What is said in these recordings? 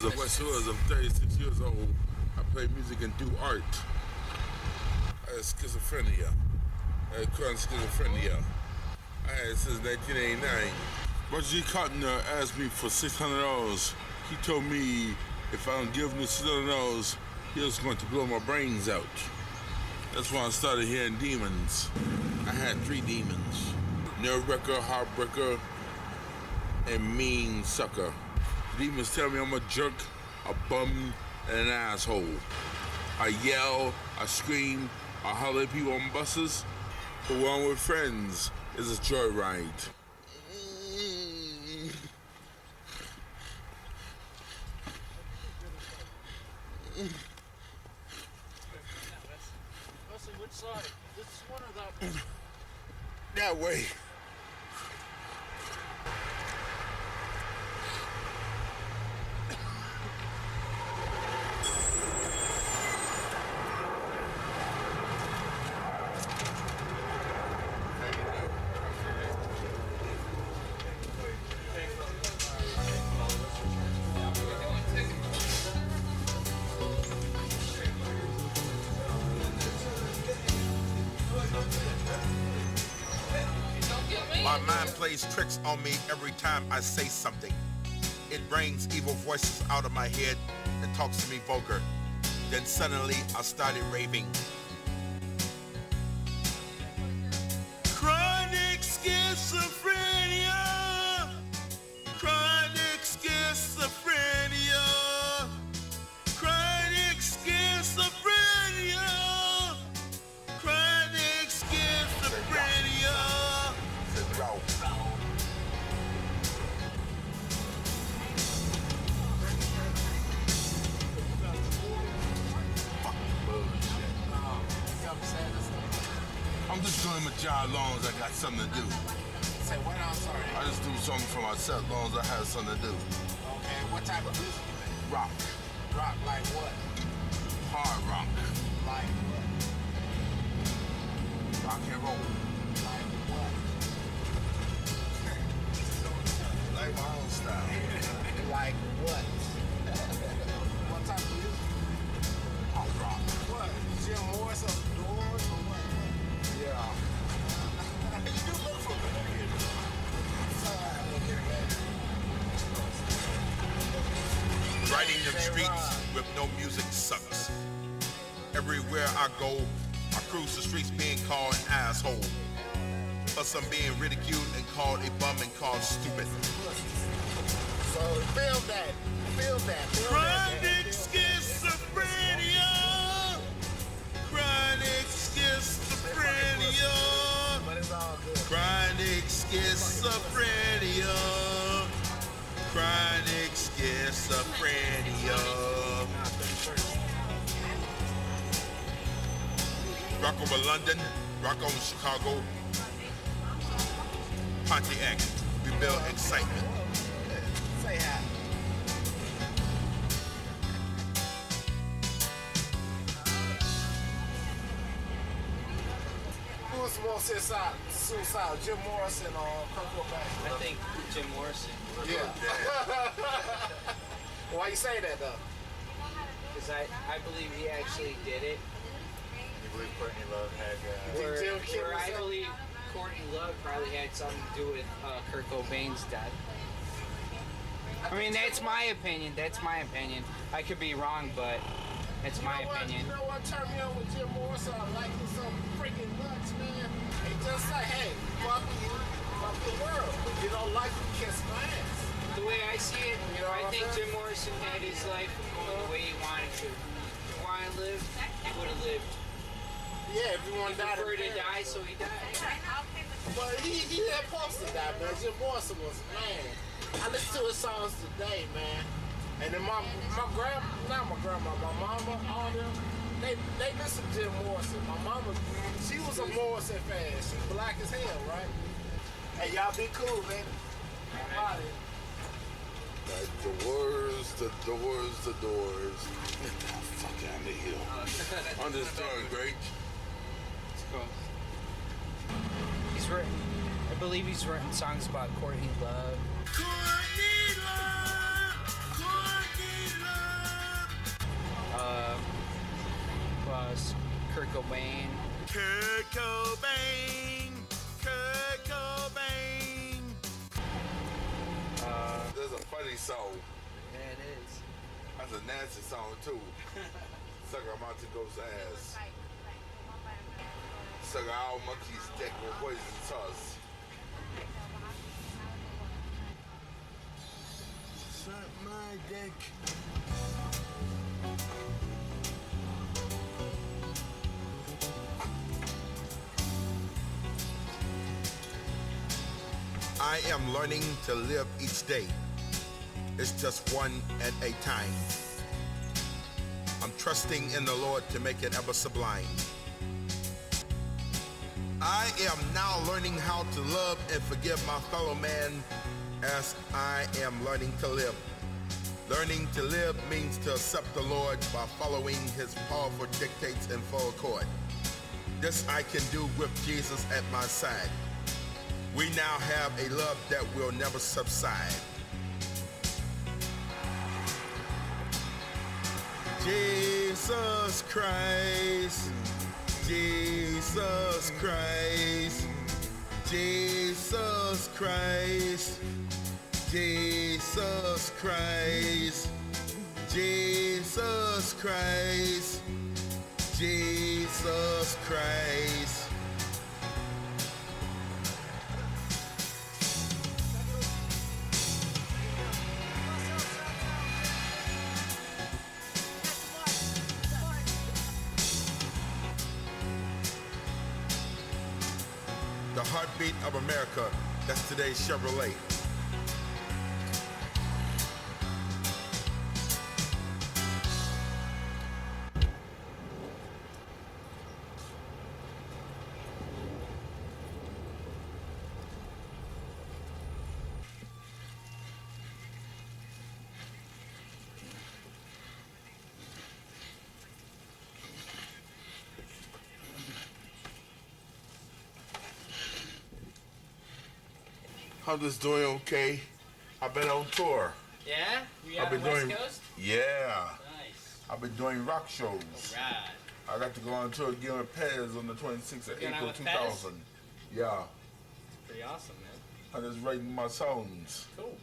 Wesley Willis, I'm 36 years old. I play music and do art. I had schizophrenia. I had chronic schizophrenia. I had it since 1989. Wesley Carpenter asked me for $600. He told me if I don't give him the $600, he was going to blow my brains out. That's when I started hearing demons. I had 3 demons. Nervewrecker, Heartbreaker, and Meansucker. Demons tell me I'm a jerk, a bum, and an asshole. I yell, I scream, I holler at people on buses. But when I'm with friends, it's a joyride. Wesley, which side? This one or that one? That way. My mind plays tricks on me every time I say something. It brings evil voices out of my head and talks to me vulgar. Then suddenly I started raving. Chronic schizophrenia. Chronic schizophrenia. Chronic schizophrenia. Chronic schizophrenia. I'm just doing my job as long as I got something to do. Say what? I'm sorry. I just do something for myself as long as I have something to do. Okay, what type of music you make? Rock. Rock like what? Hard rock. Like what? Rock and roll. Like what? Like my own style. Like what? What type of music? Hard rock. What? Jim Morrison of the Doors or what? Yeah. You do look familiar. Riding the streets with no music sucks. Everywhere I go, I cruise the streets being called an asshole. Plus I'm being ridiculed and called a bum and called stupid. So feel that. Feel that. Chronic schizophrenia. Chronic schizophrenia. But it's all good. Chronic schizophrenia. Chronic schizophrenia. Rock over London, rock on Chicago, Pontiac, we build excitement. Say hi. Who was more suicidal, Jim Morrison or Kurt Cobain? I think Jim Morrison. Yeah. Why you say that though? Because I believe he actually did it. You believe Courtney Love had Where Jim kill I himself? believe Courtney Love probably had something to do with Kurt Cobain's death. I mean, that's my opinion. That's my opinion. I could be wrong, but it's my opinion. You know what turned me on with Jim Morrison? I like him so freaking nuts, man. He just like, hey, fuck you, fuck the world. You don't like him, kiss my ass. The way I see it, You know I what think I'm saying? Jim Morrison had his life going the way he wanted to. If he wanted to live, he would have lived. Yeah, everyone He died. preferred to die, so he died. But he had supposed to die, man. Jim Morrison was man. I listen to his songs today, man. And then my mama, all them, they listen to Jim Morrison. My mama, she was a Morrison fan. She black as hell, right? Hey, y'all be cool, man. I'm out of here. Like the doors. Get the fuck out of here. I'm just doing great. It's cool. He's written, I believe he's written songs about Courtney Love. Courtney Love, Courtney Cobain. Kurt Cobain, Kurt Cobain. There's a funny song. Yeah, it is. That's a nasty song too. Suck a mountain goat's ass. Suck all monkeys' dick with poison sauce. Suck my dick. I am learning to live each day. It's just one at a time. I'm trusting in the Lord to make it ever sublime. I am now learning how to love and forgive my fellow man as I am learning to live. Learning to live means to accept the Lord by following his powerful dictates in full accord. This I can do with Jesus at my side. We now have a love that will never subside. Jesus Christ, Jesus Christ, Jesus Christ, Jesus Christ, Jesus Christ, Jesus Christ. The heartbeat of America, that's today's Chevrolet. I'm just doing okay. I've been on tour. Yeah? You I've out been on West doing, Coast? yeah. Nice. I've been doing rock shows. Right. I got to go on tour again with Pez on the 26th of Going out April with 2000. Yeah. Pretty awesome, man. I'm just writing my songs. Cool.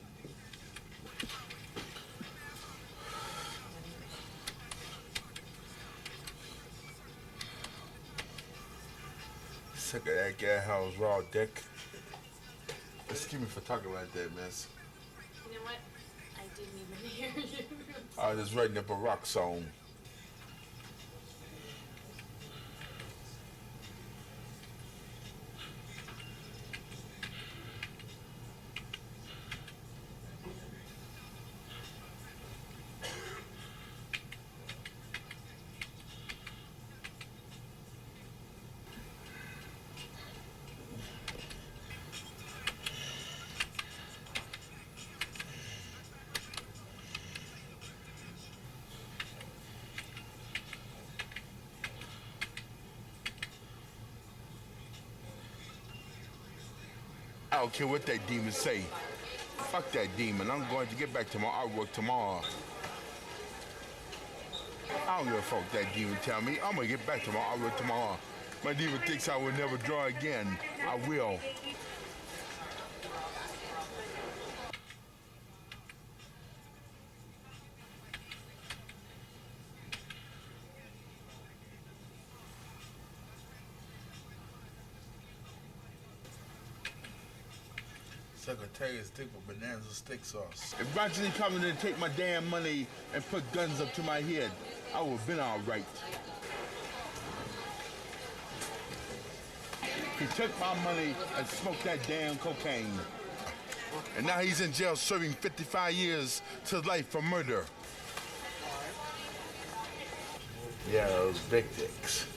Sick of that guy house raw dick. Excuse me for talking like that, miss. You know what? I didn't even hear you. I was just writing up a rock song. I don't care what that demon say. Fuck that demon. I'm going to get back to my artwork tomorrow. I don't give a fuck that demon tell me. I'm gonna get back to my artwork tomorrow. My demon thinks I will never draw again. I will. Secretariat's dick with bananas and steak sauce. If Roger coming to take my damn money and put guns up to my head, I would have been all right. He took my money and smoked that damn cocaine. And now he's in jail serving 55 years to life for murder. Yeah, those big dicks.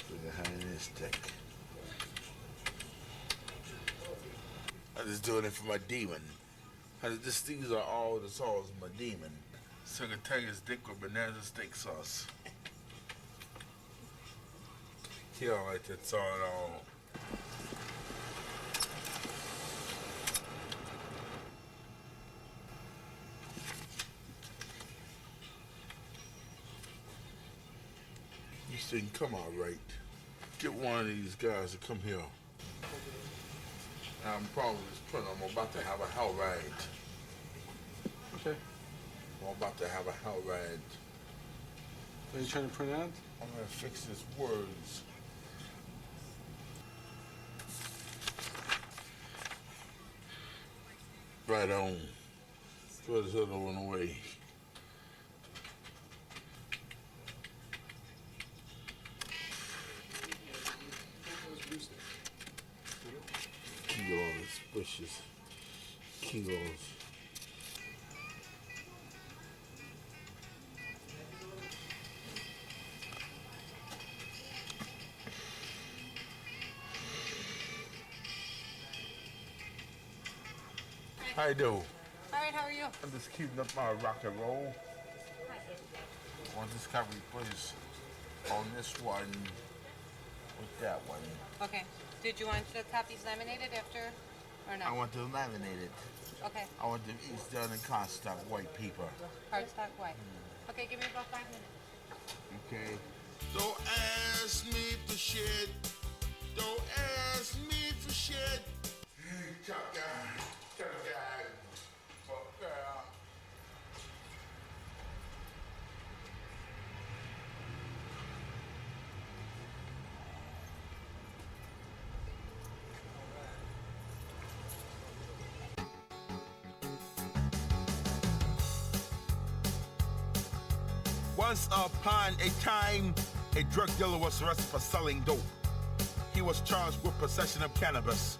Look behind this dick. I'm just doing it for my demon. These are all the sauce of my demon. Secretariat's dick with bananas and steak sauce. He don't like that song at all. didn't come out right. Get one of these guys to come here. I'm probably this print. I'm about to have a hell ride. Okay. I'm about to have a hell ride. Are you trying to print out? I'm gonna fix his words. Right on. Throw this other one away. Get all these bushes. Kilos. How you doing? All right, how are you? I'm just keeping up my rock and roll. On Discovery, please. On this one, with that one. Okay. Did you want the copies laminated after, or no? I want them laminated. Okay. I want them each done in cardstock white paper. Cardstock white. Okay, give me about 5 minutes. Okay. Don't ask me for shit. Don't ask me for shit. Tough guy. Tough guy. Fuck girl. Once upon a time, a drug dealer was arrested for selling dope. He was charged with possession of cannabis.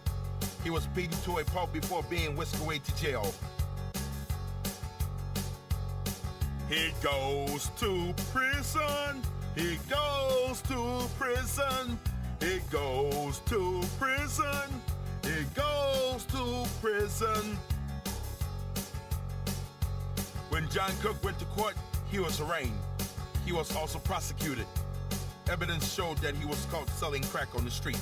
He was beaten to a pulp before being whisked away to jail. He goes to prison. He goes to prison. He goes to prison. He goes to prison. When John Cook went to court, he was arraigned. He was also prosecuted. Evidence showed that he was caught selling crack on the street.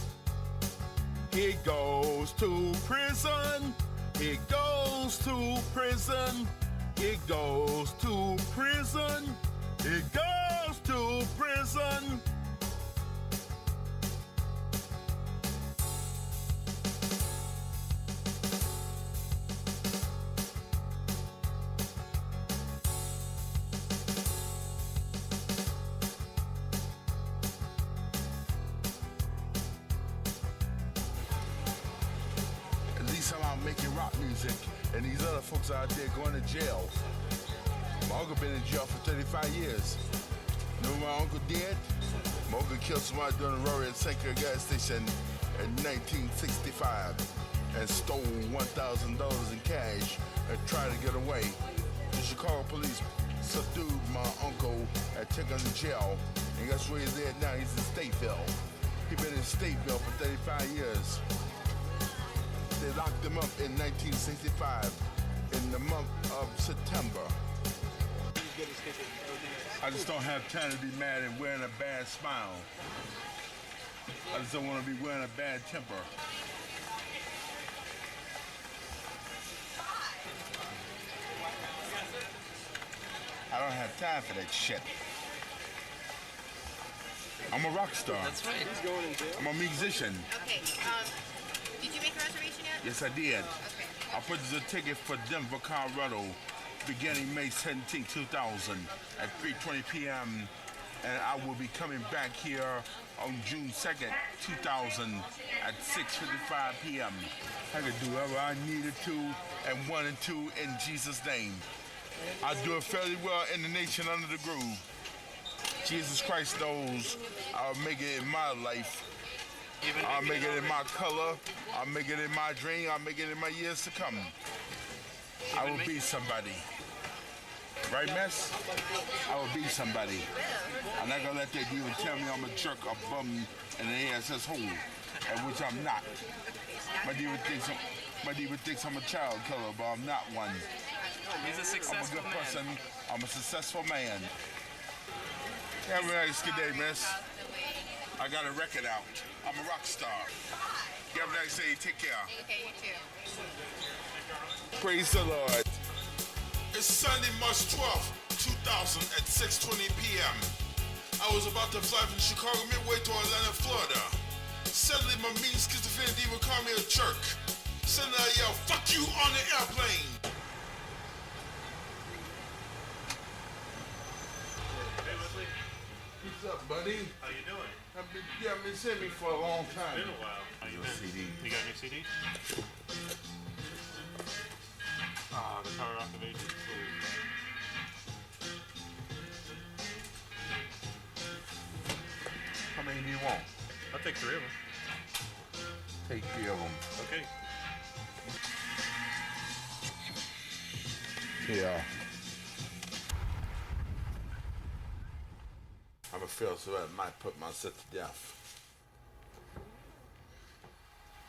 He goes to prison. He goes to prison. He goes to prison. He goes to prison. I'm making rock music, and these other folks out there going to jail. My uncle been in jail for 35 years. You know what my uncle did? My uncle killed somebody during the robbery at Sanka gas station in 1965 and stole $1,000 in cash and tried to get away. The Chicago police subdued my uncle and took him to jail. And guess where he's at now? He's in Stateville. He's been in Stateville for 35 years. They locked him up in 1965 in the month of September. I just don't have time to be mad and wearing a bad smile. I just don't want to be wearing a bad temper. I don't have time for that shit. I'm a rock star. That's right. I'm a musician. Okay, did you make a reservation yet? Yes, I did. Okay. I purchased a ticket for Denver, Colorado, beginning May 17, 2000 at 3:20 p.m. And I will be coming back here on June 2nd, 2000 at 6:55 p.m. I could do whatever I needed to and wanted to in Jesus' name. I do it fairly well in the nation under the groove. Jesus Christ knows I'll make it in my life. I'll make it in my color. I'll make it in my dream. I'll make it in my years to come. I will be somebody. Right, Mess? I will be somebody. I'm not gonna let that demon tell me I'm a jerk, a bum, and an ass hole, and which I'm not. My demon thinks I'm a child killer, but I'm not one. He's a successful I'm a good person. I'm a successful man. Have a nice good day, Miss. I got a record out. I'm a rock star. You have a nice day. Take care. Okay, you too. Praise the Lord. It's Sunday, March 12th, 2000 at 6:20 p.m. I was about to fly from Chicago midway to Atlanta, Florida. Suddenly my mean schizophrenic diva called me a jerk. Suddenly I yelled, fuck you on the airplane. Hey, Wesley. What's up, buddy? How you doing? You haven't been seeing me for a long time. It's been a while. How you been? CD. You got any CD? The Power Rock of Ages. How many do you want? I'll take 3 of them. Take 3 of them. Okay. Yeah. I'm afraid so I might put myself to death.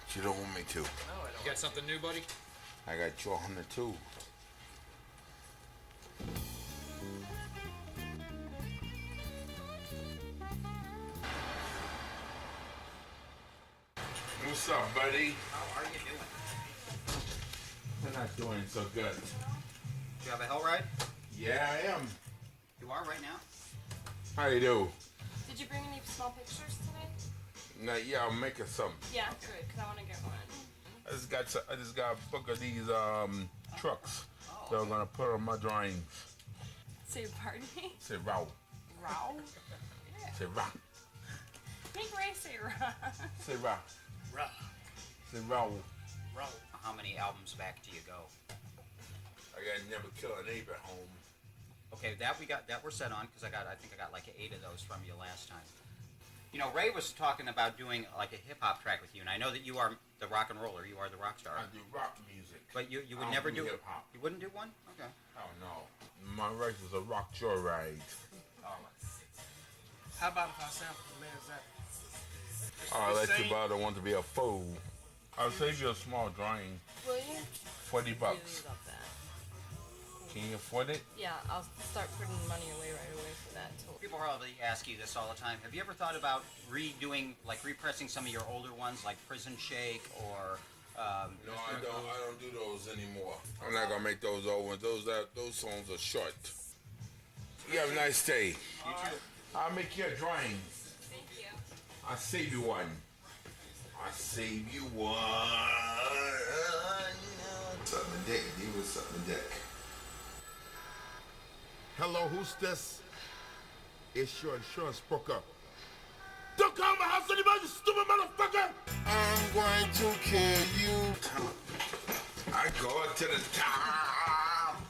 But you don't want me to. You got something new, buddy? I got you 102. What's up, buddy? How are you doing? I'm not doing so good. Do you have a hell ride? Yeah, I am. You are right now? How you do? Did you bring any small pictures today? Now, yeah, I'm making some. Yeah, good, because I want to get one. I just got a book of these trucks that I'm gonna put on my drawings. Say pardon me? Say row. Row? Say rock. Make Ray say row. Say rock. Row. Say row. Row. How many albums back do you go? I got Never Kill a Neighbor Home. Okay, that we're set on because I think I got like 8 of those from you last time. You know, Ray was talking about doing like a hip hop track with you, and I know that you are the rock and roller. You are the rock star. I do rock music. But you would I never don't do hip hop. You wouldn't do one? Okay. Oh no, my race is a rock joyride. How about if I sample the man's that? I'll let you buy the one to be a fool. I'll save you a small drawing. Will you? $40. Really love that. Can you afford it? Yeah, I'll start putting money away right away for that. People probably ask you this all the time. Have you ever thought about repressing some of your older ones, like Prison Shake or? No, I don't do those anymore. I'm not gonna make those old ones. Those songs are short. You have a nice day. You too. I'll make you a drawing. Thank you. I'll save you one. I'll save you one. Something dick, dude. What's something dick? Hello, who's this? It's your insurance broker. Don't call my house anymore, you stupid motherfucker! I'm going to kill you. I go to the top.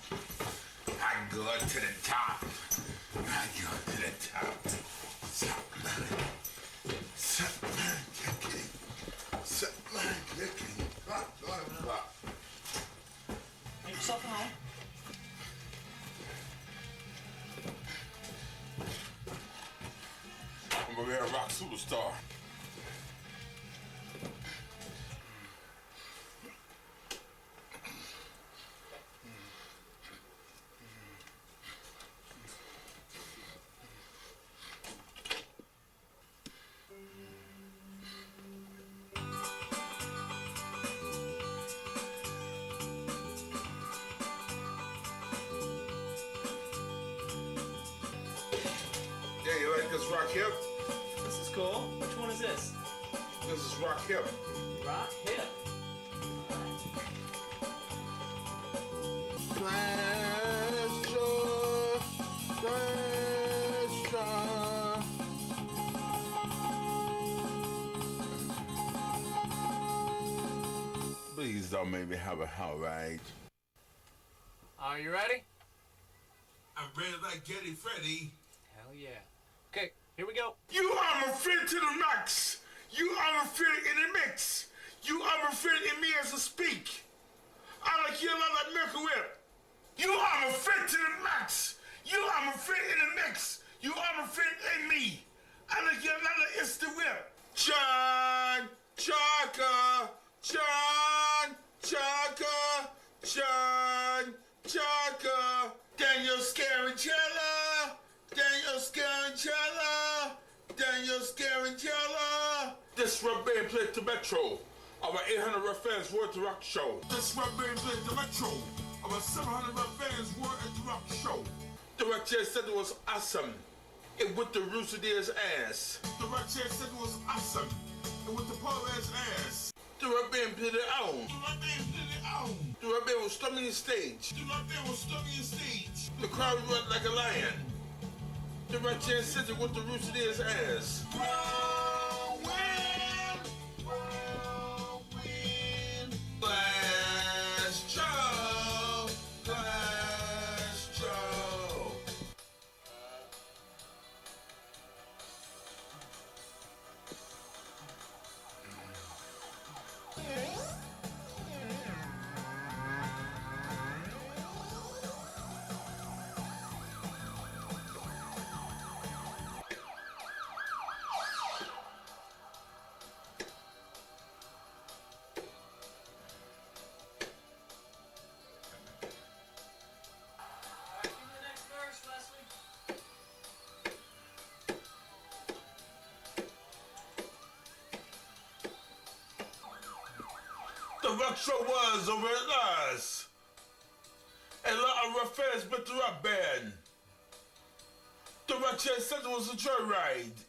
I go to the top. I go to the top. Make yourself at home. I'm gonna be a rock superstar. Yeah, you like this rock hip? This is cool. Which one is this? This is rock hip. Rock hip. Please don't make me have a hell ride. Are you ready? I'm ready like Getty Freddy. Hell yeah. Okay, here we go. You are my friend to the max. You are my friend in the mix. You are my friend in me as I speak. I like you a lot like Miracle Whip. You are my friend to the max. You are my friend in the mix. You are my friend in me. I like you a lot like It's the Whip. John Chaka. John Chaka. John Chaka. Daniel Scarantella. Daniel Scarantella. Daniel Scarantella. This rubber band plays the Metro. Our 800 rough fans were at the rock show. This rubber band plays the Metro. Our 700 rough fans were at the rock show. The rock jazz said it was awesome. It with the rooster deer's ass. The right chair said it was awesome. And with the poor ass ass. The right band put it on. The right band put it on. The right band was storming the stage. The right band was storming the stage. The crowd roared like a lion. The right chair said it with the rooster deer's ass. Whirlwind, whirlwind. Glass jaw, glass jaw. The rock show was over at last. A lot of rough fans but the rock band. The rock chair said it was a joyride.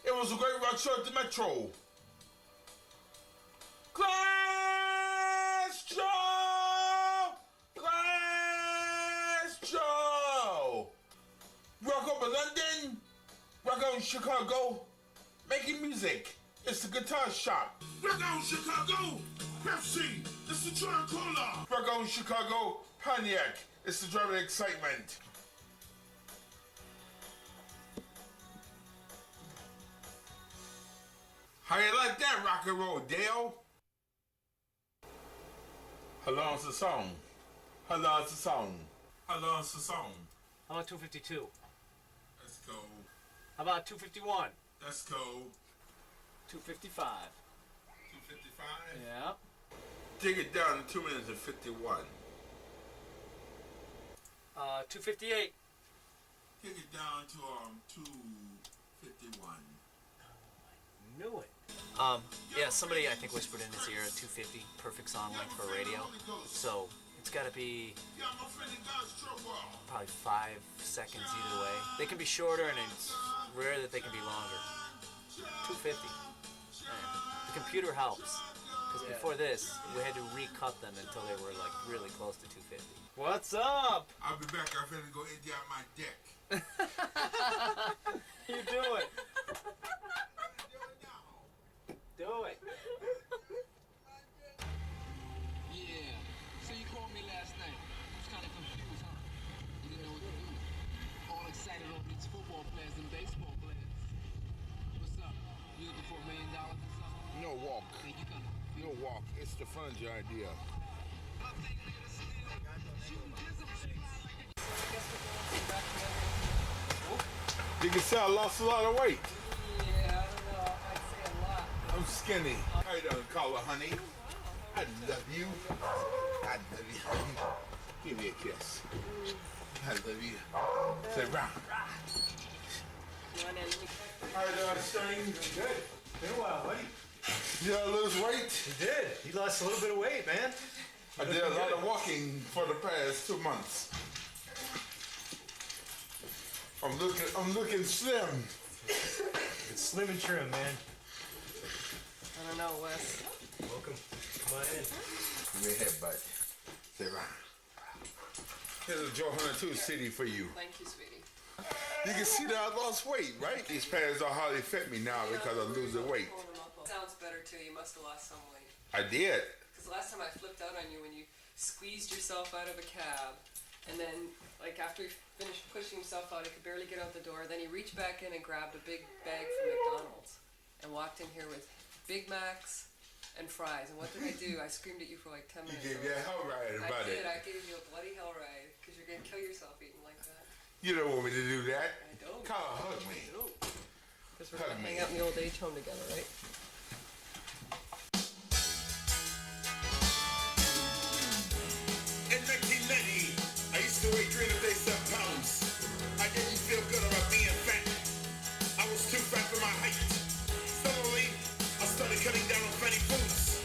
It was a great rock show at the Metro. Glass Joe! Glass Joe! Rock over London, rock on Chicago, making music. It's the guitar shop. Rock on Chicago, Pepsi, it's the Jordan Cola. Rock on Chicago, Pontiac. It's the driving excitement. How you like that rock and roll, Dale? How long's the song? How long's the song? How long's the song? How about 252? Let's go. How about 251? Let's go. 255. 255? Yeah. Dig it down to 2 minutes and 51. 258. Take it down to 251. Knew it. Yeah, somebody I think whispered in his ear 250, perfect song length for radio. So it's got to be probably 5 seconds either way. They can be shorter, and it's rare that they can be longer. 250. Man, the computer helps, because before this we had to recut them until they were like really close to 250. What's up? I'll be back. I'm finna go empty out my deck. You do it. Do it. Yeah. So you called me last night. I was kind of confused, huh? You didn't know what to do. All excited over these football players and baseball players. What's up? You looking for $1 million or something? No walk. Hey, you gonna... No walk. It's the furniture idea. You can see I lost a lot of weight. Yeah, I don't know. I'd say a lot. I'm skinny. How you doing, Carla, honey? I love you. I love you, honey. Give me a kiss. I love you. Say round. How you doing, Sting? Good. Been a while, buddy. Did I lose weight? You did. You lost a little bit of weight, man. I did a lot of walking for the past 2 months. I'm looking slim. It's slim and trim, man. I don't know, Wes. Welcome. Come on in. Give me a headbutt. Say round. Here's a Joe Hunter 2 CD for you. Thank you, sweetie. You can see that I lost weight, right? These pants don't hardly fit me now because I'm losing weight. Sounds better too. You must have lost some weight. I did. Because last time I flipped out on you when you squeezed yourself out of a cab, and then like after he finished pushing himself out, he could barely get out the door. Then he reached back in and grabbed a big bag from McDonald's and walked in here with Big Macs and fries. And what did I do? I screamed at you for like 10 minutes. You gave me a hell ride about I did. it. I gave you a bloody hell ride because you're gonna kill yourself eating like that. You don't want me to do that. I don't. Come on, hug me. Because we're gonna hang out in the old age home together, right? In 1990, I used to weigh 337 pounds. I didn't feel good about being fat. I was too fat for my height. Suddenly, I started cutting down on fatty foods.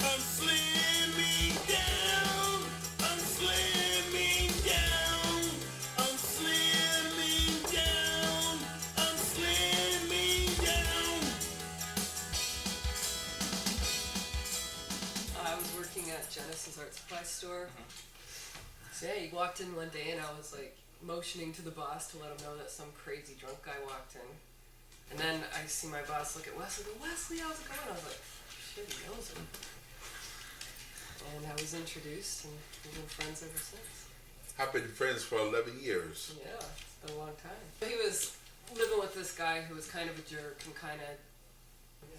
I'm slimming down. I'm slimming down. I'm slimming Wes's art supply store. So yeah, he walked in one day and I was like motioning to the boss to let him know that some crazy drunk guy walked in. And then I see my boss look at Wesley and go, Wesley, how's it going? I was like, shit, he knows him. And I was introduced and we've been friends ever since. I've been friends for 11 years. Yeah, it's been a long time. He was living with this guy who was kind of a jerk and kind of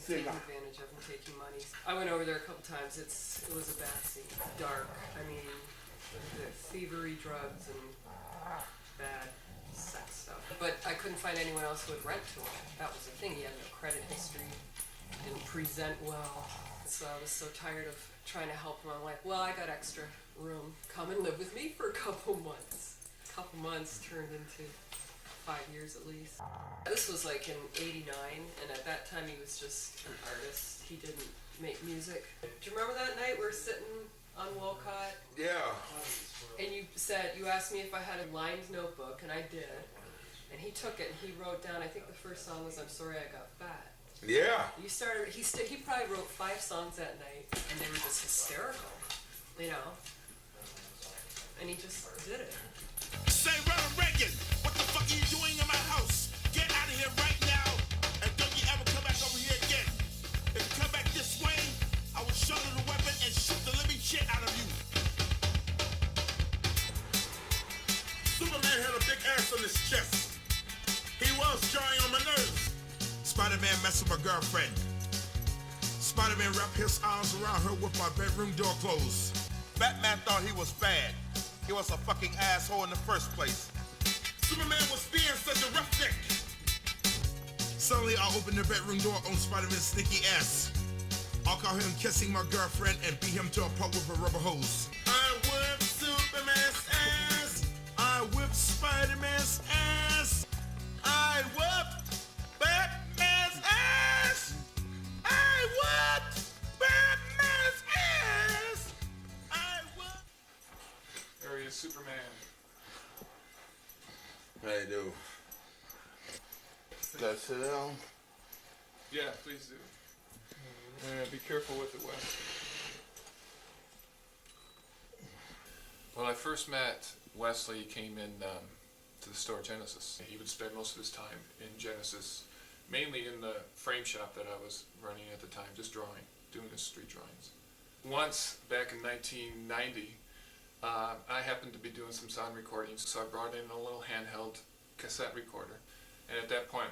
taking advantage of him, taking money. I went over there a couple times. It was a bad scene. Dark. I mean, the thievery, drugs, and bad sex stuff. But I couldn't find anyone else who would rent to him. That was the thing. He had no credit history. Didn't present well. So I was so tired of trying to help him. I'm like, well, I got extra room. Come and live with me for a couple months. A couple months turned into 5 years at least. This was like in '89, and at that time he was just an artist. He didn't make music. Do you remember that night we were sitting on Wolcott? Yeah. And you asked me if I had a lined notebook, and I did. And he took it and he wrote down, I think the first song was I'm Sorry I Got Fat. Yeah. He probably wrote 5 songs that night, and they were just hysterical, you know? And he just did it. Say, Ronald Reagan, what the fuck are you doing in my house? Get out of here right now, and don't you ever come back over here again. If you come back this way, I will shoulder the weapon and shoot the living shit out of you. Superman had a big ass on his chest. He was drawing on my nerves. Spider-Man messed with my girlfriend. Spider-Man wrapped his arms around her with my bedroom door closed. Batman thought he was bad. He was a fucking asshole in the first place. Superman was being such a roughneck. Suddenly, I opened the bedroom door on Spider-Man's sneaky ass. I'll call him kissing my girlfriend and beat him to a pulp with a rubber hose. I whip Superman's ass. I whip Spider-Man's ass. I whip Batman's ass. I whip Batman's ass. I whip. There he is, Superman. How you do? Can I sit down? Yeah, please do. Be careful with it, Wes. When I first met Wesley, he came in to the store Genesis. He would spend most of his time in Genesis, mainly in the frame shop that I was running at the time, just drawing, doing his street drawings. Once, back in 1990, I happened to be doing some sound recordings, so I brought in a little handheld cassette recorder. And at that point,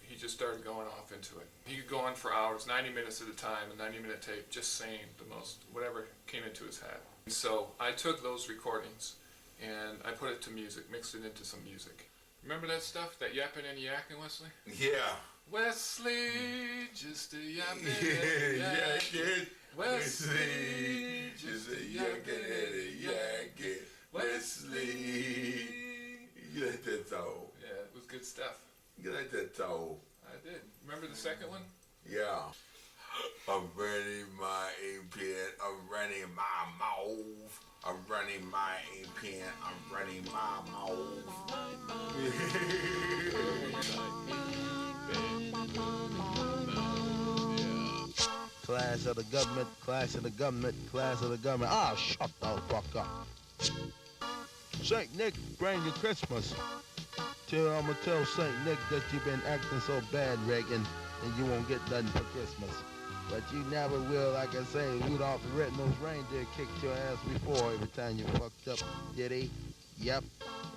he just started going off into it. He could go on for hours, 90 minutes at a time, a 90-minute tape, just saying the most, whatever came into his head. And so I took those recordings and I put it to music, mixed it into some music. Remember that stuff, that yapping and yakking, Wesley? Yeah. Wesley, just a yapping and yakking. Wesley, just a yapping and a yakking. Wesley. You like that though? Yeah, it was good stuff. You like that though? I did. Remember the second one? Yeah. I'm running my pen, I'm running my mouth. I'm running my pen, I'm running my mouth. Class of the government, class of the government, class of the government. Ah, shut the fuck up. Saint Nick, bring you Christmas. I'm gonna tell Saint Nick that you've been acting so bad, Reagan, and you won't get nothing for Christmas. But you never will, like I say, Rudolph the Red-Nosed Reindeer kicked your ass before every time you fucked up, did he? Yep,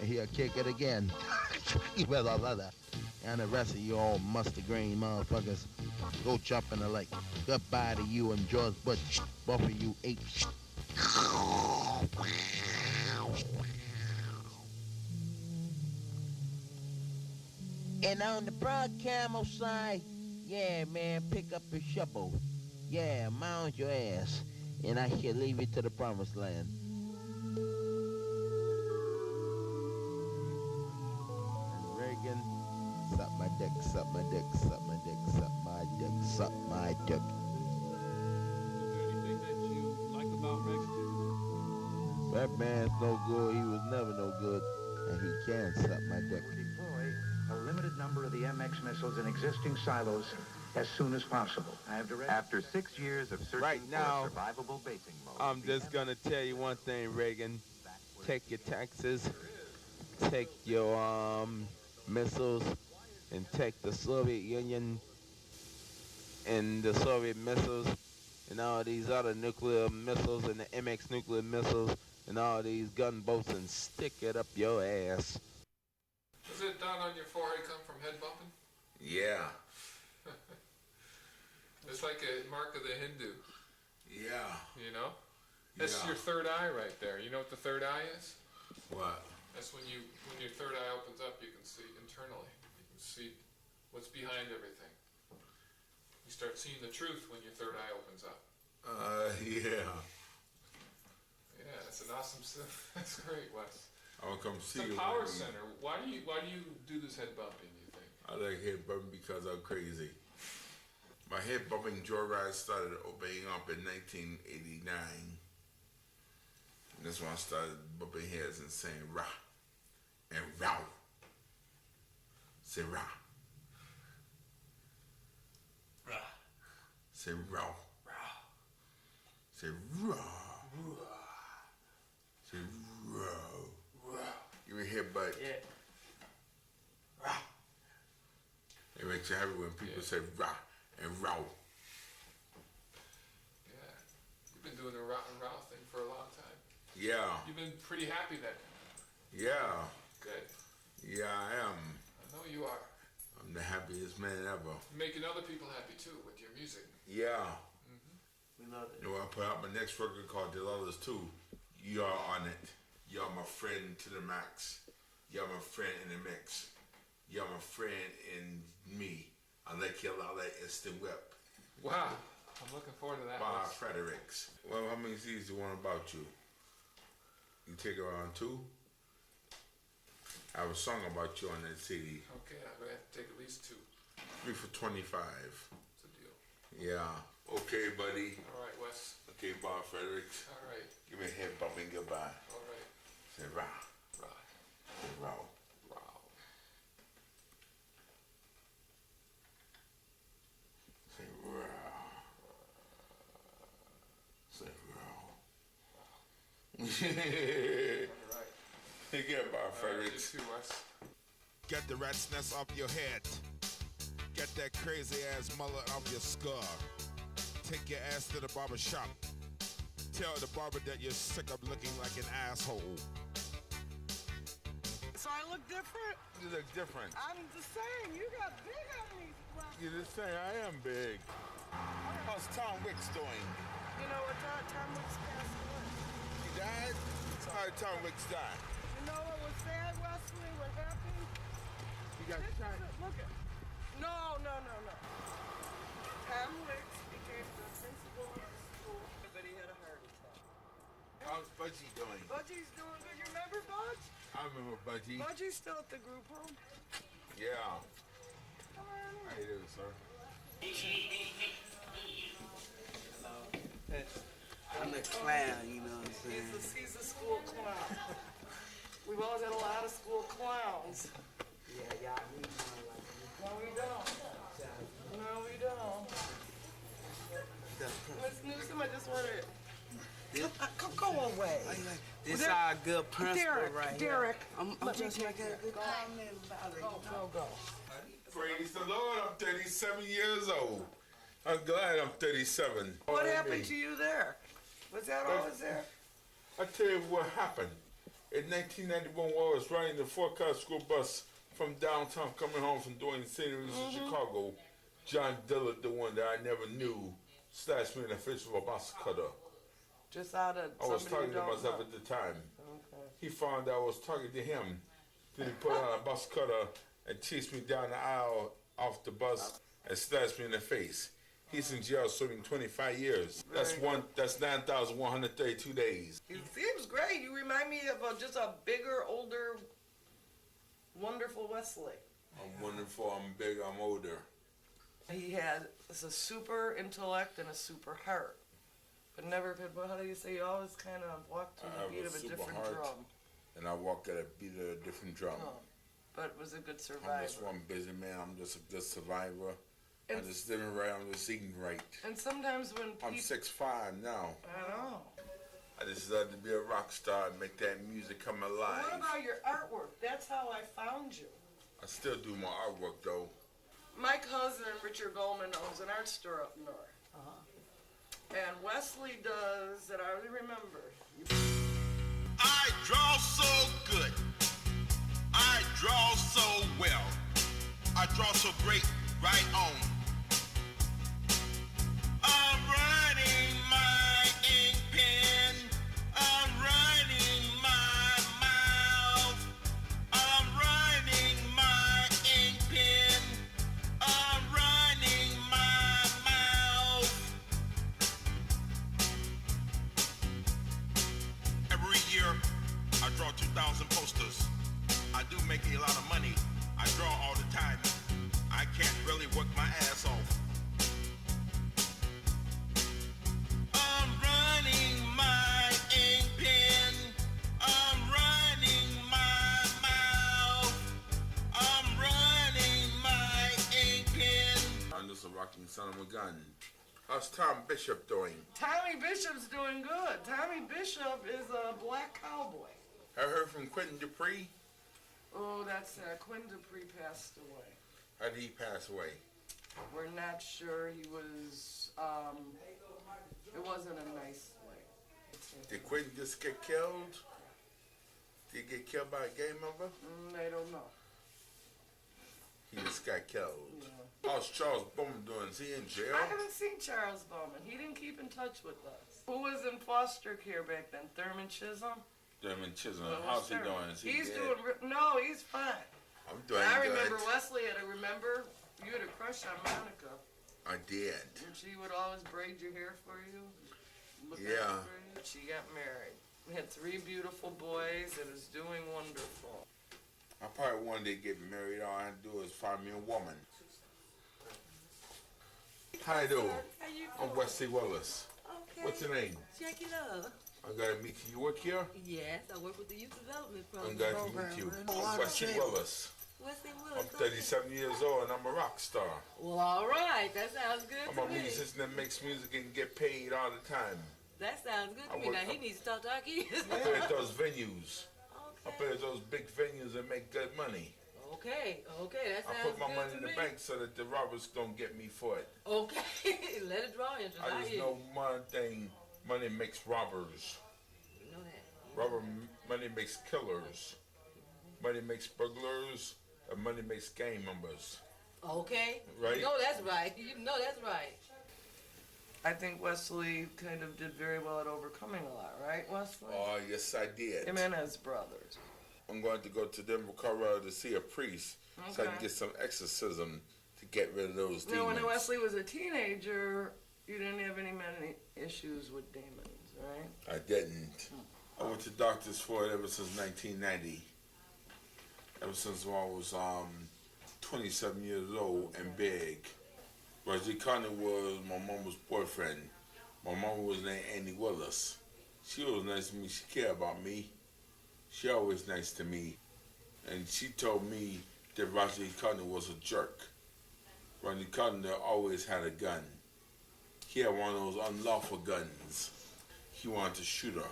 and he'll kick it again. And the rest of you all mustard green motherfuckers, go jump in the lake. Goodbye to you and George Bush, both of you apes. And on the broad camel side, yeah, man, pick up your shovel. Yeah, mound your ass. And I shall leave you to the promised land. And Reagan, suck my dick, suck my dick, suck my dick, suck my dick, suck my dick. Is there anything that you like about Rex? That man's no good, he was never no good. And he can suck my dick. A limited number of the MX missiles in existing silos as soon as possible. After 6 years of searching Right now, for a survivable basing mode, I'm just gonna tell you one thing, Reagan. Take your taxes, take your missiles, and take the Soviet Union and the Soviet missiles and all these other nuclear missiles and the MX nuclear missiles and all these gunboats and stick it up your ass. Does it dot on your forehead come from head bumping? Yeah. It's like a mark of the Hindu. Yeah. You know? That's Yeah. your third eye right there. You know what the third eye is? What? That's when your third eye opens up, you can see internally. You can see what's behind everything. You start seeing the truth when your third eye opens up. Yeah. Yeah, that's an awesome. That's great, Wes. I'll come see It's a you. power center. Why do you do this head bumping? You think? I like head bumping because I'm crazy. My head bumping joyride started opening up in 1989. And that's when I started bumping heads and saying rah and row. Say rah. Rah. Say row. Say raw. Say raw. You ever hear but Yeah. it makes you happy when people say rah and row. Yeah. You've been doing the row and row thing for a long time. Yeah. You've been pretty happy then. Yeah. Good. Yeah, I am. I know you are. I'm the happiest man ever. You're making other people happy too with your music. Yeah. We love it. You know, I put out my next record called The Others Too. You're on it. You're my friend to the max. You're my friend in the mix. You're my friend in me. I like your lala instant whip. Wow. I'm looking forward to that. By Wes. Fredericks. Well, how many CDs do you want about you? You take around 2? I have a song about you on that CD. Okay, I'm gonna have to take at least 2. 3 for $25. It's a deal. Yeah. Okay, buddy. All right, Wes. Okay, Bob Fredericks. All right. Give me a head bumping goodbye. All right. Say rah. Rah. Say row. Wow. Say row. Say row. All right. Take care, Bob Fredericks. You too, Wes. Get the rat's nest off your head. Get that crazy ass mullet off your skull. Take your ass to the barber shop. Tell the barber that you're sick of looking like an asshole. So I look different? You look different. I'm the same. You got big on me. You're the same. I am big. How's Tom Wicks doing? You know what, Tom Wicks passed away. He died? How did Tom Wicks die? You know what was sad, Wesley? What happened? He got shot. Look at. No. Tom Wicks became the principal of the school, but he had a heart attack. How's Budgie doing? Budgie's doing good. You remember Budge? I remember Budgie. Budgie's still at the group home. Yeah. Come on. How you doing, sir? I'm the clown, you know what I'm saying? He's a school clown. We've always had a lot of school clowns. Yeah, y'all need one like me. No, we don't. No, we don't. Miss Newsom, I just wanted go away. This our good principal right here. Derek, I'm just making a good comment about it. Go. Praise the Lord, I'm 37 years old. I'm glad I'm 37. What happened to you there? Was that always there? I tell you what happened. In 1991, while I was riding the four-car school bus from downtown coming home from doing sceneries in Chicago, John Dillard, the one that I never knew, slashed me in the face with a bus cutter. Just out of I was somebody talking you to don't myself know. at the time. Okay. He found out I was talking to him. Then he put on a bus cutter and chased me down the aisle off the bus and slashed me in the face. He's in jail serving 25 years. That's 9,132 days. He seems great. You remind me of just a bigger, older, wonderful Wesley. I'm wonderful, I'm big, I'm older. He had a super intellect and a super heart. But never could, how do you say, he always kind of walked to I the have beat a of a super different heart, drum. and I walk at a beat of a different drum. Oh, but was a good I'm survivor. just one busy man, I'm just a good survivor. I just didn't right. I'm just eating right. And sometimes when people... I'm 6'5" now. I know. I just love to be a rock star and make that music come alive. What about your artwork? That's how I found you. I still do my artwork though. My cousin, Richard Goldman, owns an art store up north. And Wesley does, that I remember. I draw so good. I draw so well. I draw so great right on. I'm writing my ink pen. I'm writing my mouth. I'm writing my ink pen. I'm writing my mouth. Every year, I draw 2,000 posters. I do make a lot of money. I draw all the time. I can't really work my ass off. I'm running my ink pen. I'm running my mouth. I'm running my ink pen. I'm just a rocking son of a gun. How's Tom Bishop doing? Tommy Bishop's doing good. Tommy Bishop is a black cowboy. I heard from Quentin Dupree. Oh, that's Quentin Dupree passed away. How did he pass away? We're not sure. He was, it wasn't a nice way. Did Quentin just get killed? Did he get killed by a gang member? I don't know. He just got killed. Yeah. How's Charles Bowman doing? Is he in jail? I haven't seen Charles Bowman. He didn't keep in touch with us. Who was in foster care back then? Thurman Chisholm? Thurman Chisholm. How's he doing? Is he He's dead? doing, no, he's fine. I'm doing I good. remember Wesley had a, you had a crush on Monica. I did. And she would always braid your hair for you. Look Yeah. out for you. She got married. We had 3 beautiful boys and is doing wonderful. I probably one day get married. All I have to do is find me a woman. How you doing? How you I'm doing? Wesley Willis. Okay. What's your name? Check it out. I gotta meet you. You work here? Yes, I work with the youth development I'm program. glad to meet you. I'm Wesley Willis. Wesley I'm Willis. 37 years old and I'm a rock star. Well, all right. That sounds good I'm to a me. musician that makes music and get paid all the time. That sounds good to I me. work- Now, he needs to talk to our kids. I play at those venues. I play at those big venues and make good money. Okay, that I sounds put my good money to in the me. bank so that the robbers don't get me for it. Okay, let it draw interest. I just hear know you. one thing, money makes robbers. You know that. Money makes killers. Money makes burglars. And money makes gang members. Okay. Right? You know that's right. You know that's right. I think Wesley kind of did very well at overcoming a lot, right, Wesley? Oh, yes, I did. Him and his brothers. I'm going to go to Denver, Colorado to see a priest so I can Okay. get some exorcism to get rid of those Now, demons. when Wesley was a teenager, you didn't have many issues with demons, right? I didn't. I went to doctors for it ever since 1990. Ever since I was 27 years old and big. Wesley Carter was my mama's boyfriend. My mama was named Annie Willis. She was nice to me. She cared about me. She always nice to me. And she told me that Wesley Carter was a jerk. Wesley Carter always had a gun. He had one of those unlawful guns. He wanted to shoot her.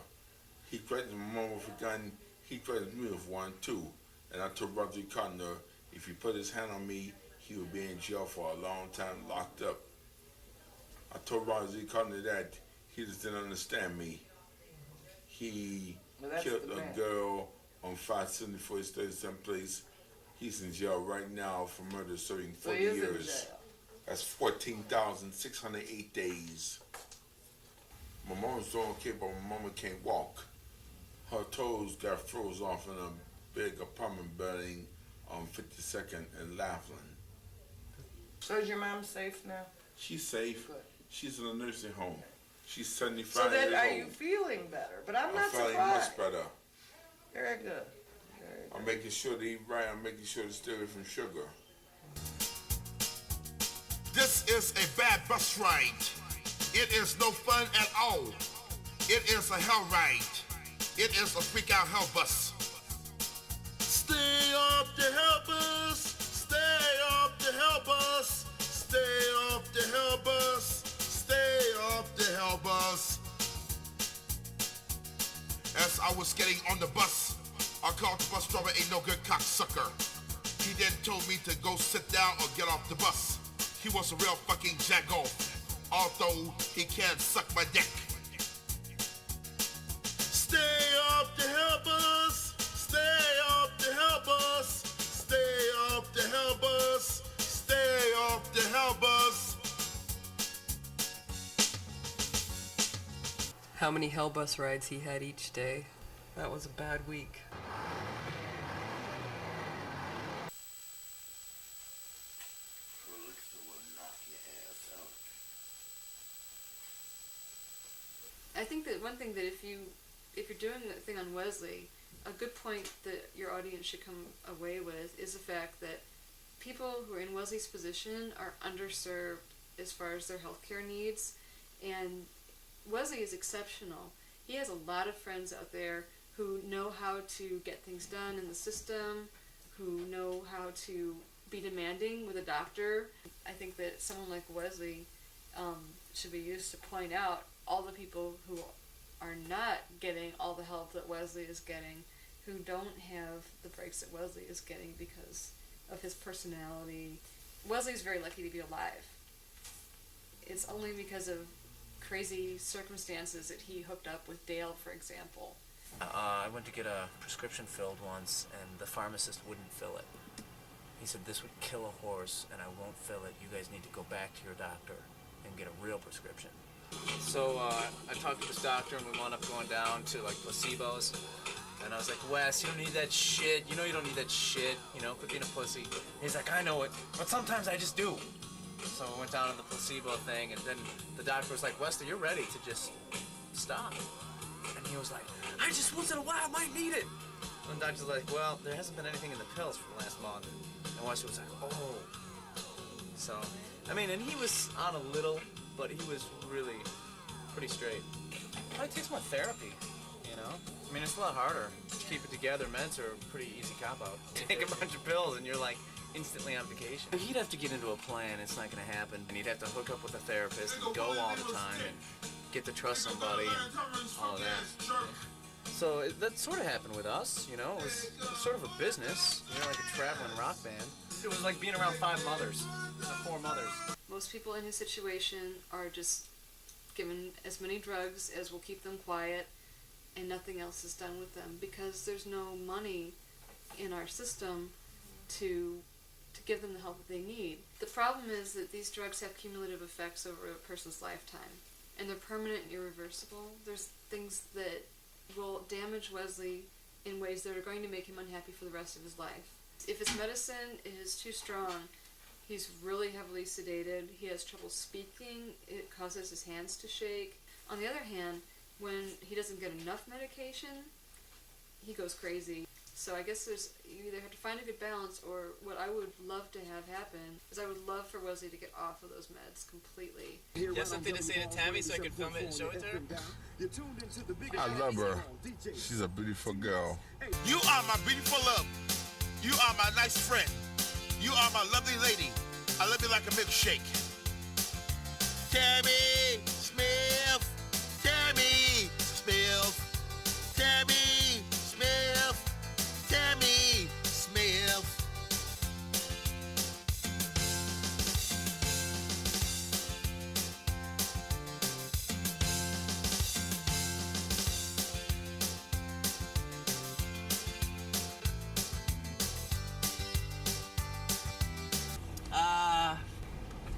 He threatened my mama with a gun. He threatened me with one too. And I told Wesley Carter if he put his hand on me, he would be in jail for a long time, locked up. I told Wesley Carter that. He just didn't understand me. He killed a girl on 574 East 37th Place. He's in jail right now for murder, serving 40 he is in years. jail. That's 14,608 days. My mama's doing okay, but my mama can't walk. Her toes got froze off in a big apartment building on 52nd and Laughlin. So is your mom safe now? She's safe. Good. She's in a nursing home. She's 75 So then, years are old. you feeling better? But I'm not feeling surprised. much better. Very good. Very good. I'm making sure to eat right. I'm making sure to stay away from sugar. This is a bad bus ride. It is no fun at all. It is a hell ride. It is a freak out hell bus. Stay up to help us. Stay up to help us. Stay I was getting on the bus. I called the bus driver, ain't no good cocksucker. He then told me to go sit down or get off the bus. He was a real fucking jack-off, although he can't suck my dick. Stay up to help us. Stay up to help us. Stay up to help us. Stay up to help us. How many hell bus rides he had each day. That was a bad week. I think that one thing that if you're doing that thing on Wesley, a good point that your audience should come away with is the fact that people who are in Wesley's position are underserved as far as their healthcare needs, and Wesley is exceptional. He has a lot of friends out there who know how to get things done in the system, who know how to be demanding with a doctor. I think that someone like Wesley should be used to point out all the people who are not getting all the help that Wesley is getting, who don't have the breaks that Wesley is getting because of his personality. Wesley's very lucky to be alive. It's only because of crazy circumstances that he hooked up with Dale, for example. I went to get a prescription filled once, and the pharmacist wouldn't fill it. He said, "This would kill a horse, and I won't fill it. You guys need to go back to your doctor and get a real prescription." So I talked to this doctor, and we wound up going down to like placebos. And I was like, "Wes, you don't need that shit. You know you don't need that shit. You know, quit being a pussy." He's like, "I know it, but sometimes I just do." So I went down to the placebo thing, and then the doctor was like, "Wesley, you're ready to just stop." And he was like, "I just once in a while might need it." And the doctor's like, "Well, there hasn't been anything in the pills for the last month." And Wesley was like, "Oh." So, I mean, and he was on a little, but he was really pretty straight. Probably takes more therapy, you know? I mean, it's a lot harder to keep it together. Meds are a pretty easy cop-out. Take a bunch of pills and you're like instantly on vacation. He'd have to get into a plan. It's not going to happen. And he'd have to hook up with a therapist and go all the time and get to trust somebody and all of that. So that sort of happened with us, you know? It was sort of a business. We were like a traveling rock band. It was like being around 5 mothers, 4 mothers. Most people in his situation are just given as many drugs as will keep them quiet, and nothing else is done with them because there's no money in our system to give them the help that they need. The problem is that these drugs have cumulative effects over a person's lifetime, and they're permanent and irreversible. There's things that will damage Wesley in ways that are going to make him unhappy for the rest of his life. If his medicine is too strong, he's really heavily sedated, he has trouble speaking, it causes his hands to shake. On the other hand, when he doesn't get enough medication, he goes crazy. So I guess you either have to find a good balance, or what I would love to have happen is I would love for Wesley to get off of those meds completely. You have something to say to Tammy so I can film it and show it to her? I love her. She's a beautiful girl. You are my beautiful love. You are my nice friend. You are my lovely lady. I love you like a milkshake. Tammy Smith. Tammy Smith. Tammy Smith. Tammy Smith.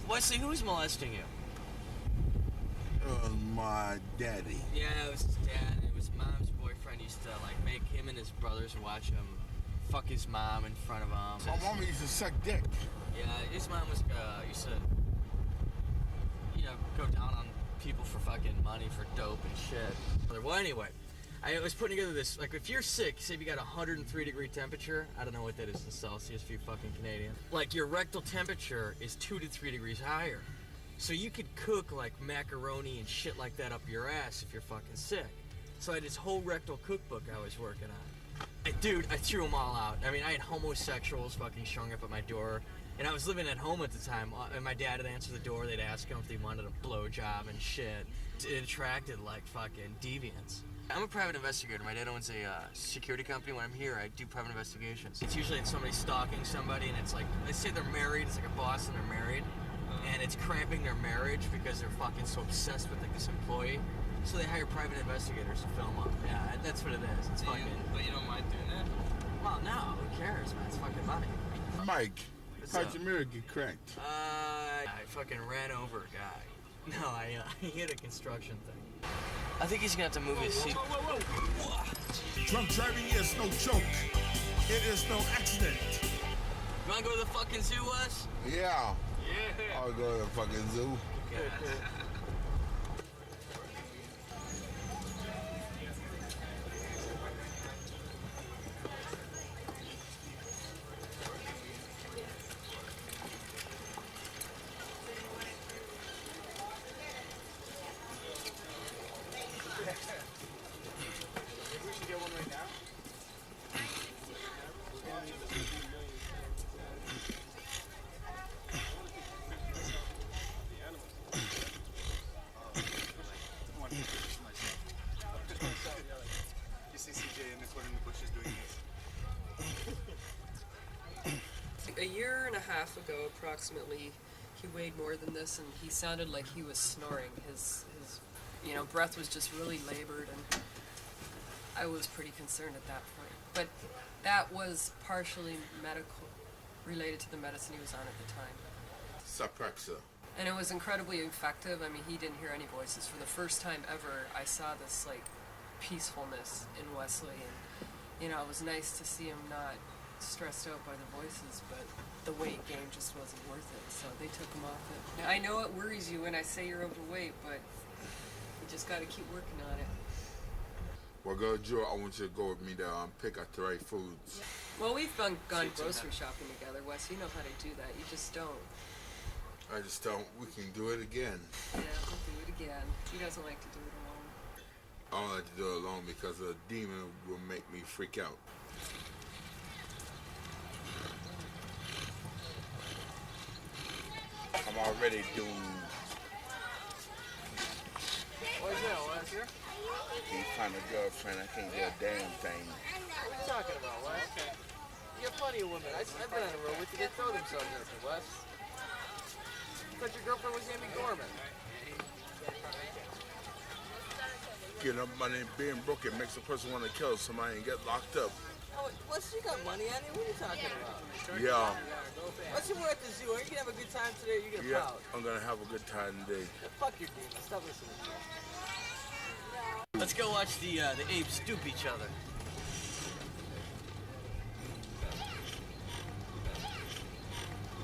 Wesley, who's molesting you? My daddy. Yeah, it was his dad. It was mom's boyfriend. Used to like make him and his brothers watch him fuck his mom in front of him. My mama used to suck dick. Yeah, his mom was used to, go down on people for fucking money for dope and shit. Well, anyway, I was putting together this, like, if you're sick, say if you got 103-degree temperature, I don't know what that is in Celsius for you fucking Canadian. Like, your rectal temperature is 2 to 3 degrees higher. So you could cook, like, macaroni and shit like that up your ass if you're fucking sick. So I had this whole rectal cookbook I was working on. Dude, I threw them all out. I mean, I had homosexuals fucking showing up at my door. And I was living at home at the time, and my dad would answer the door. They'd ask him if they wanted a blowjob and shit. It attracted like fucking deviants. I'm a private investigator. My dad owns a security company. When I'm here, I do private investigations. It's usually somebody stalking somebody, and it's like, let's say they're married. It's like a boss and they're married, and it's cramping their marriage because they're fucking so obsessed with like this employee. So they hire private investigators to film them. Yeah, that's what it is. It's fucking. But you don't mind doing that? Well, no. Who cares, man? It's fucking money. Mike, What's how'd up? your mirror get cracked? I fucking ran over a guy. No, I hit a construction thing. I think he's gonna have to move his seat. Drunk driving is no joke. It is no accident. You wanna go to the fucking zoo, Wes? Yeah. I'll go to the fucking zoo. We should get one right now. You see CJ in the corner in the bushes doing this. A year and a half ago, approximately, he weighed more than this, and he sounded like he was snoring. His breath was just really labored, and I was pretty concerned at that point. But that was partially medical, related to the medicine he was on at the time. Saprexa. And it was incredibly effective. I mean, he didn't hear any voices. For the first time ever, I saw this, like, peacefulness in Wesley, and, it was nice to see him not stressed out by the voices, but the weight gain just wasn't worth it, so they took him off it. Now, I know it worries you when I say you're overweight, but you just got to keep working on it. Well, go, Joe, I want you to go with me to pick out the right foods. Well, we've gone grocery shopping together, Wes. You know how to do that. You just don't. I just don't. We can do it again. Yeah, we'll do it again. He doesn't like to do it alone. I don't like to do it alone because a demon will make me freak out. I'm already doomed. What's that, Wes? Here? Can't find a girlfriend. I can't do a damn thing. What are you talking about, Wes? You got plenty of women. I've been on the road with you. They throw themselves in for Wes. I thought your girlfriend was Amy Gorman. Getting up money and being broke, it makes a person want to kill somebody and get locked up. Oh, Wes, you got money on you? What are you talking about? Yeah. What's your work at the zoo? Are you gonna have a good time today or are you gonna Yeah, pout? I'm gonna have a good time today. Fuck your demons. Stop listening to me. Let's go watch the apes dupe each other.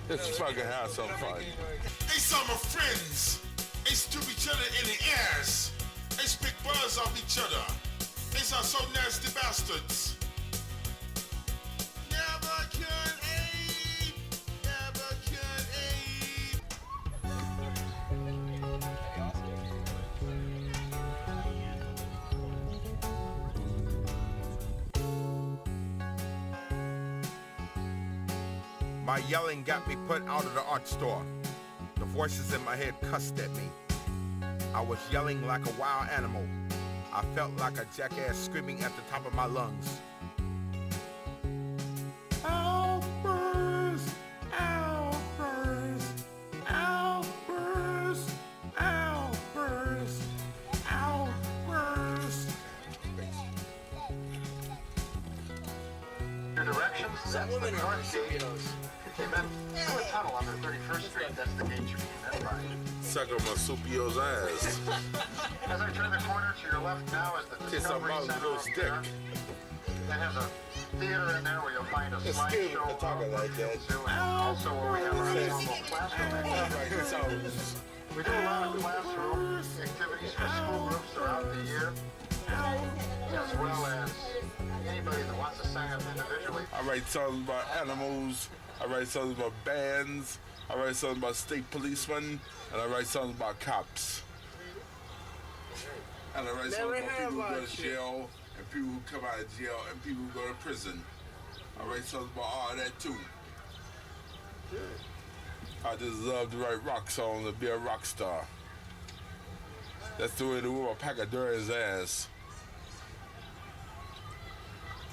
Let's fucking have some fun. They saw my friends. They stoop each other in the airs. They speak buzz off each other. They are so nasty bastards. Never could aid. Never could aid. My yelling got me put out of the art store. The voices in my head cussed at me. I was yelling like a wild animal. I felt like a jackass screaming at the top of my lungs. Outburst! Outburst! Outburst! Outburst! Outburst! Your directions? That's the north gate. Came in through a tunnel under 31st Street. That's the gate you're being met by. Suck on Marsupio's ass. As I turn the corner to your left now is the Kiss on Discovery my Center little over stick. there. That has a theater in there where you'll find a It's scary slideshow to talk room, like that. zoo, and also where we have our formal classroom activities. We do a lot of classroom activities for school groups throughout the year, as well as anybody that wants to sign up individually. I write songs about animals. I write songs about bands. I write songs about state policemen. And I write songs about cops. And I write songs about people who go to jail and people who come out of jail and people who go to prison. I write songs about all that too. I just love to write rock songs and be a rock star. That's the way to whoop a pack of Duran's ass.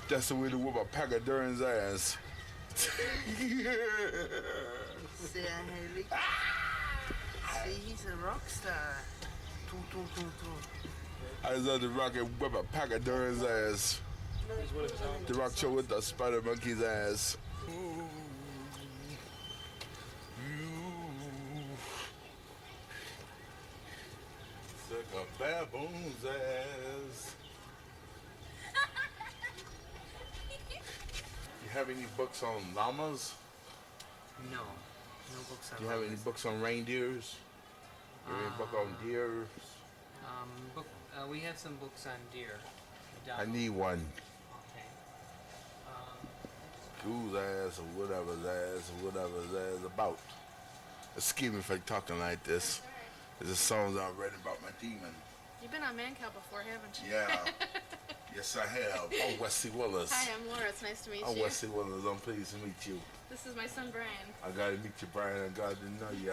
That's the way to whoop a pack of Duran's ass. See, he's a rock star. I just love to rock and whip a pack of Duran's ass. The rock show with the spider monkey's ass. Suck a baboon's ass. You have any books on llamas? No. No books on Do you have any books on reindeers? Any book on deer? We have some books on deer. I need one. Okay. Whose ass or whatever's ass or whatever's ass about. Excuse me for talking like this. There's a song I read about my demon. You've been on Man Cow before, haven't you? Yeah. Yes, I have. I'm Wesley Willis. Hi, I'm Laura. It's nice to meet I'm you. Wesley Willis. I'm pleased to meet you. This is my son, Brian. I gotta meet you, Brian. I gotta know you.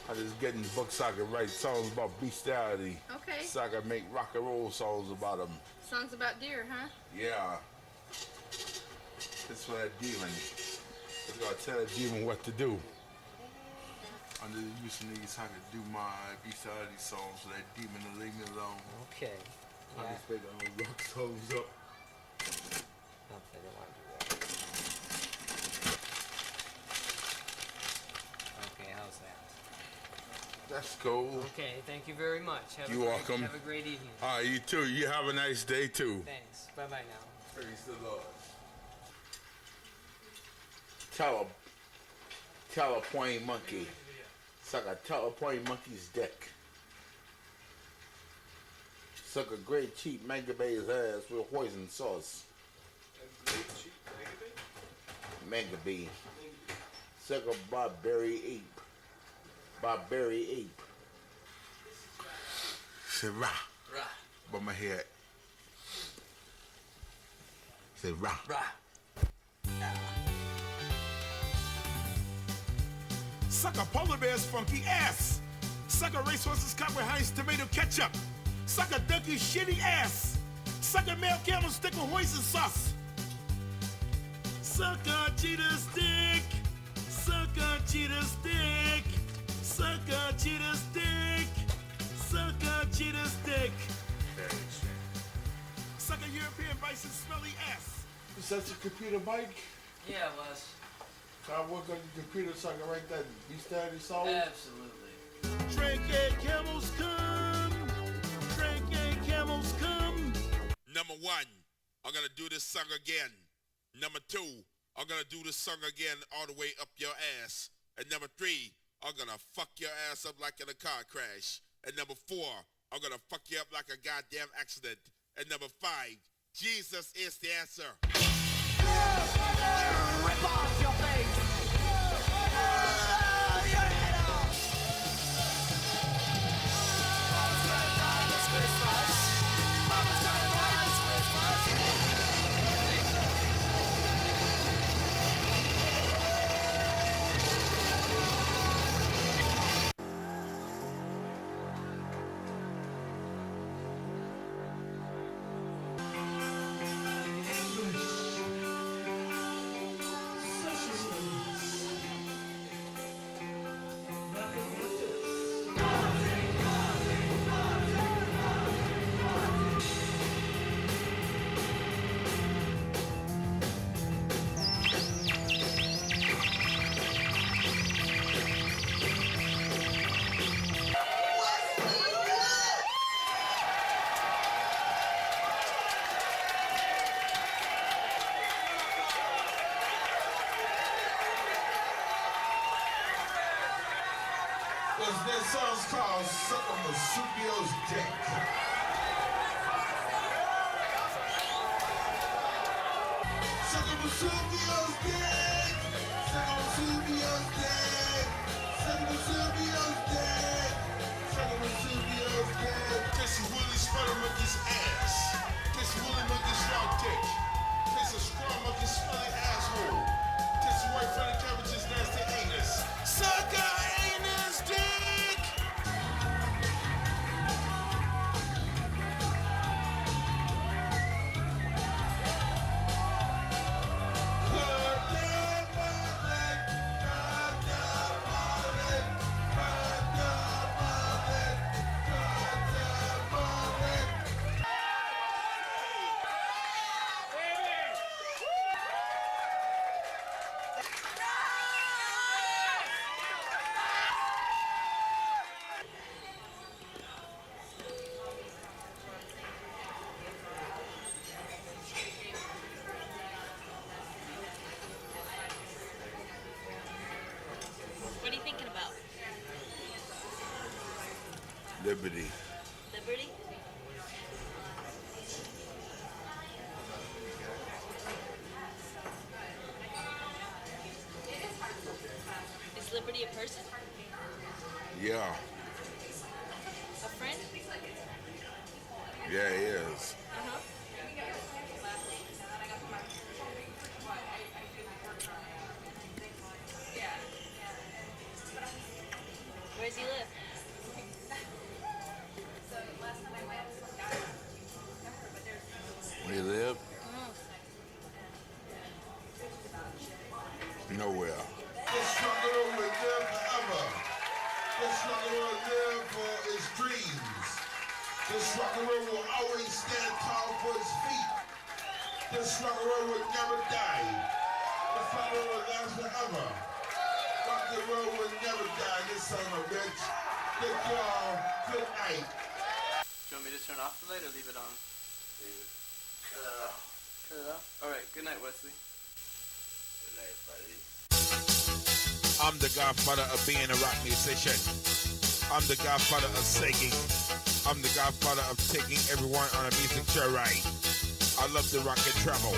I just getting books so I can write songs about bestiality. Okay. So I can make rock and roll songs about them. Songs about deer, huh? Yeah. This for that demon. It's gonna tell that demon what to do. I'm just using these so I can do my bestiality songs so that demon will leave me alone. Okay. I just make all rock songs up. Okay, don't want to do that. Okay, how's that? That's cool. Okay, thank you very much. You're welcome. Have a great evening. All right, you too. You have a nice day too. Thanks. Bye-bye now. Praise the Lord. Tell a pointing monkey. Suck a telepointing monkey's dick. Suck a great cheap mangabee's ass with poison sauce. Mangabee. Suck a barbary ape. Barbary ape. Say rah. Rah. But my head. Say rah. Rah. Suck a polar bear's funky ass. Suck a racehorse's cup with Heinz tomato ketchup. Suck a donkey's shitty ass. Suck a male camel stick with hoisin sauce. Suck a cheetah's dick. Suck a cheetah's dick. Suck a cheetah's dick. Suck a cheetah's dick. Suck a European bison's smelly ass. Is that your computer, Mike? Yeah, Les. Can I work on your computer so I can write that bestiality song? Absolutely. Drink and camels come. Drink and camels come. Number one, I'm gonna do this song again. Number two, I'm gonna do this song again all the way up your ass. And number three, I'm gonna fuck your ass up like in a car crash. And number four, I'm gonna fuck you up like a goddamn accident. And number five, Jesus is the answer. Rip off your face. This song's called Suck a Marsupial's Dick. Suck a Marsupial's dick. Suck a Marsupial's dick. Suck a Marsupial's dick. Suck a Marsupial's dick. This is Willie Spider Monkey's ass. This is Willie Monkey's raw dick. This is Straw Monkey's smelly asshole. This is White Freddy Cabbage's nasty Liberty. Liberty? Is Liberty a person? Yeah. A friend? Yeah, he is. Uh-huh. Where does he live? Where he live? Nowhere. This struggle will live forever. This struggle will live for his dreams. This struggle will always stand tall for his feet. This struggle will never die. This struggle will last forever. Rock and roll will never die. This son of a bitch. Good y'all. Good night. Do you want me to turn off the light or leave it on? Leave it. Cut it off? Alright, good night, Wesley. Good night, buddy. I'm the godfather of being a rock musician. I'm the godfather of singing. I'm the godfather of taking everyone on a music tour ride. I love to rock and travel.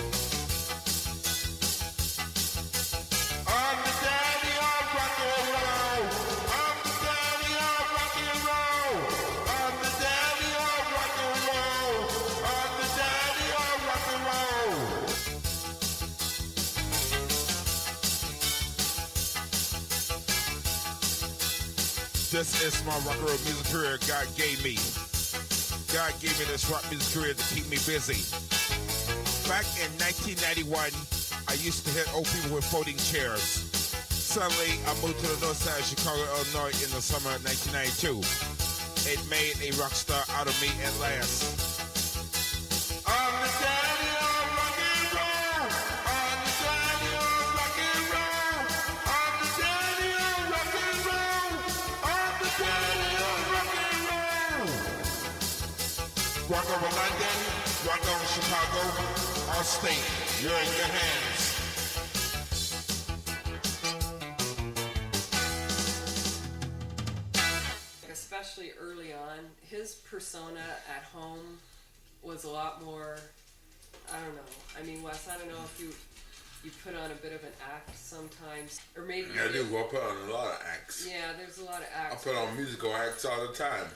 I'm the daddy of rock and roll. I'm the daddy of rock and roll. I'm the daddy of rock and roll. I'm the daddy of rock and roll. This is my rock and roll music career God gave me. God gave me this rock music career to keep me busy. Back in 1991, I used to hit old people with folding chairs. Suddenly, I moved to the north side of Chicago, Illinois in the summer of 1992. It made a rock star out of me at last. I'm the daddy of rock and roll. I'm the daddy of rock and roll. I'm the daddy of rock and roll. I'm the daddy of rock and roll. Rock over London, rock over Chicago, our state, you're in your hands. Especially early on, his persona at home was a lot more, I don't know. I mean, Wes, I don't know if you put on a bit of an act sometimes, or maybe Yeah, I do. I put on a lot of acts. Yeah, there's a lot of acts. I put on musical acts all the time.